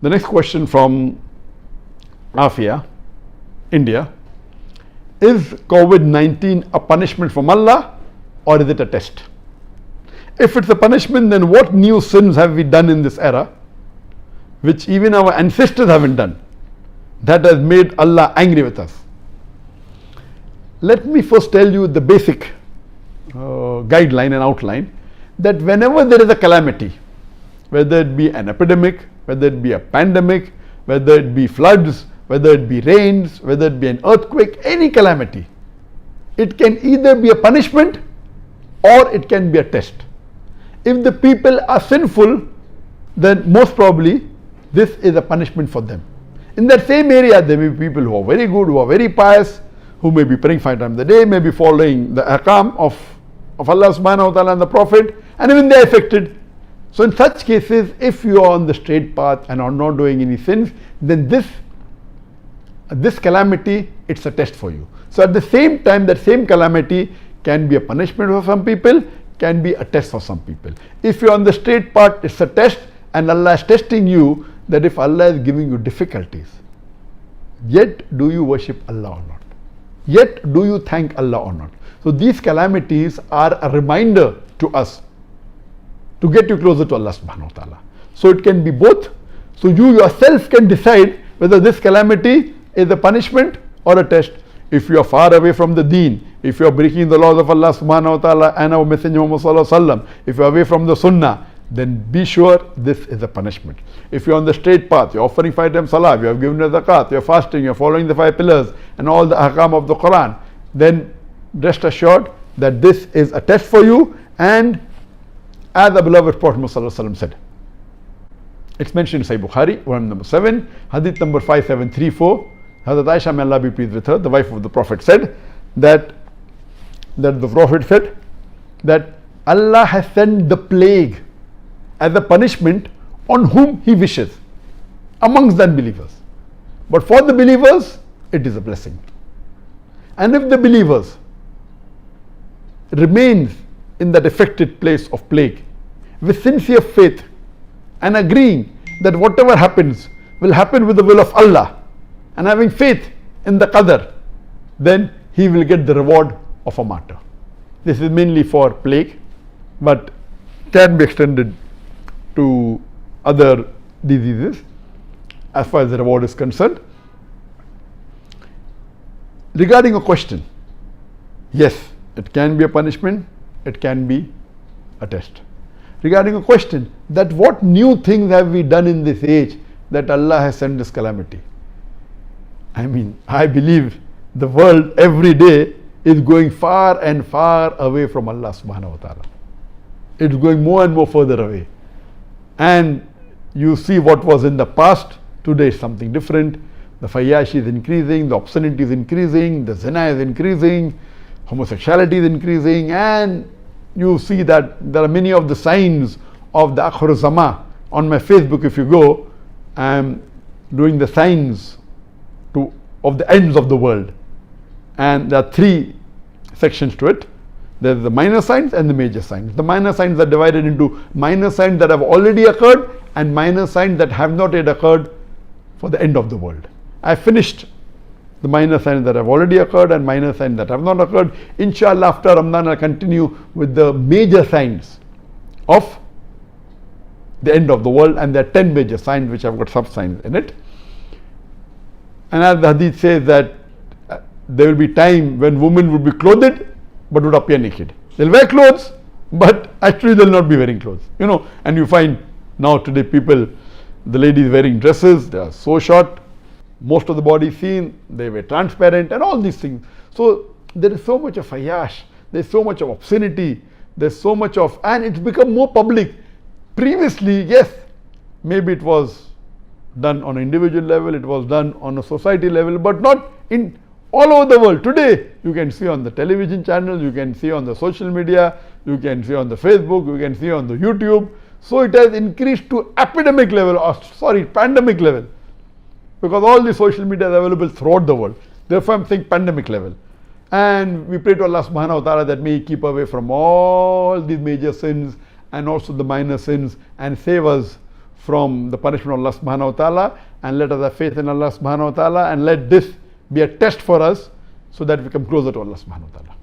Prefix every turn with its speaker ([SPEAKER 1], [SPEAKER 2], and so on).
[SPEAKER 1] The next question from Afia, India. Is COVID-19 a punishment from Allah or is it a test? If it's a punishment, then what new sins have we done in this era which even our ancestors haven't done, that has made Allah angry with us? Let me first tell you the basic guideline and outline, that whenever there is a calamity, whether it be an epidemic, whether it be a pandemic, whether it be floods, whether it be rains, whether it be an earthquake, any calamity, it can either be a punishment or it can be a test. If the people are sinful, then most probably this is a punishment for them. In that same area, there may be people who are very good, who are very pious, who may be praying 5 times a day, may be following the ahkam of Allah subhanahu wa ta'ala and the Prophet, and even they are affected. So in such cases, if you are on the straight path and are not doing any sins, then this calamity, it's a test for you. So at the same time, that same calamity can be a punishment for some people, can be a test for some people. If you are on the straight path, it's a test, and Allah is testing you, that if Allah is giving you difficulties, yet do you worship Allah or not? Yet do you thank Allah or not? So these calamities are a reminder to us to get you closer to Allah subhanahu wa ta'ala. So it can be both. So you yourself can decide whether this calamity is a punishment or a test. If you are far away from the deen, if you are breaking the laws of Allah subhanahu wa ta'ala and our Messenger Muhammad sallallahu alaihi wasallam, if you are away from the sunnah, then be sure this is a punishment. If you are on the straight path, you are offering 5 times salah, you have given the zakat, you are fasting, you are following the 5 pillars and all the ahkam of the Quran, then rest assured that this is a test for you. And as the beloved Prophet Muhammad sallallahu alaihi wasallam said, it's mentioned in Sahih Bukhari, volume number 7, hadith number 5734. Hazrat Aisha, may Allah be pleased with her, the wife of the Prophet, said that the Prophet said that Allah has sent the plague as a punishment on whom He wishes amongst the unbelievers. But for the believers, it is a blessing. And if the believers remain in that affected place of plague with sincere faith and agreeing that whatever happens will happen with the will of Allah, and having faith in the qadar, then he will get the reward of a martyr. This is mainly for plague, but can be extended to other diseases as far as the reward is concerned. Regarding a question, yes, it can be a punishment, it can be a test. Regarding a question, that what new things have we done in this age that Allah has sent this calamity? I mean, I believe the world every day is going far and far away from Allah subhanahu wa ta'ala. It's going more and more further away. And you see what was in the past, today is something different. The fayashi is increasing, the obscenity is increasing, the zina is increasing, homosexuality is increasing, and you see that there are many of the signs of the Akhir Zaman. On my Facebook, if you go, I am doing the signs of the ends of the world, and there are 3 sections to it. There is the minor signs and the major signs. The minor signs are divided into minor signs that have already occurred and minor signs that have not yet occurred for the end of the world. I finished the minor signs that have already occurred and minor signs that have not occurred. Inshallah, after Ramadan, I'll continue with the major signs of the end of the world, and there are 10 major signs which have got sub signs in it. And as the hadith says that there will be time when women would be clothed but would appear naked. They'll wear clothes, but actually they'll not be wearing clothes. You know, and you find now today people, the ladies wearing dresses, they are so short, most of the body seen, they were transparent and all these things. So there is so much of fayash, there's so much of obscenity, there's so much of, and it's become more public. Previously, yes, maybe it was done on an individual level, it was done on a society level, but not in all over the world. Today, you can see on the television channels, you can see on the social media, you can see on the Facebook, you can see on the YouTube. So it has increased to epidemic level, or pandemic level, because all the social media is available throughout the world. Therefore, I'm saying pandemic level. And we pray to Allah subhanahu wa ta'ala that may He keep away from all these major sins and also the minor sins, and save us from the punishment of Allah subhanahu wa ta'ala, and let us have faith in Allah subhanahu wa ta'ala, and let this be a test for us so that we come closer to Allah subhanahu wa ta'ala.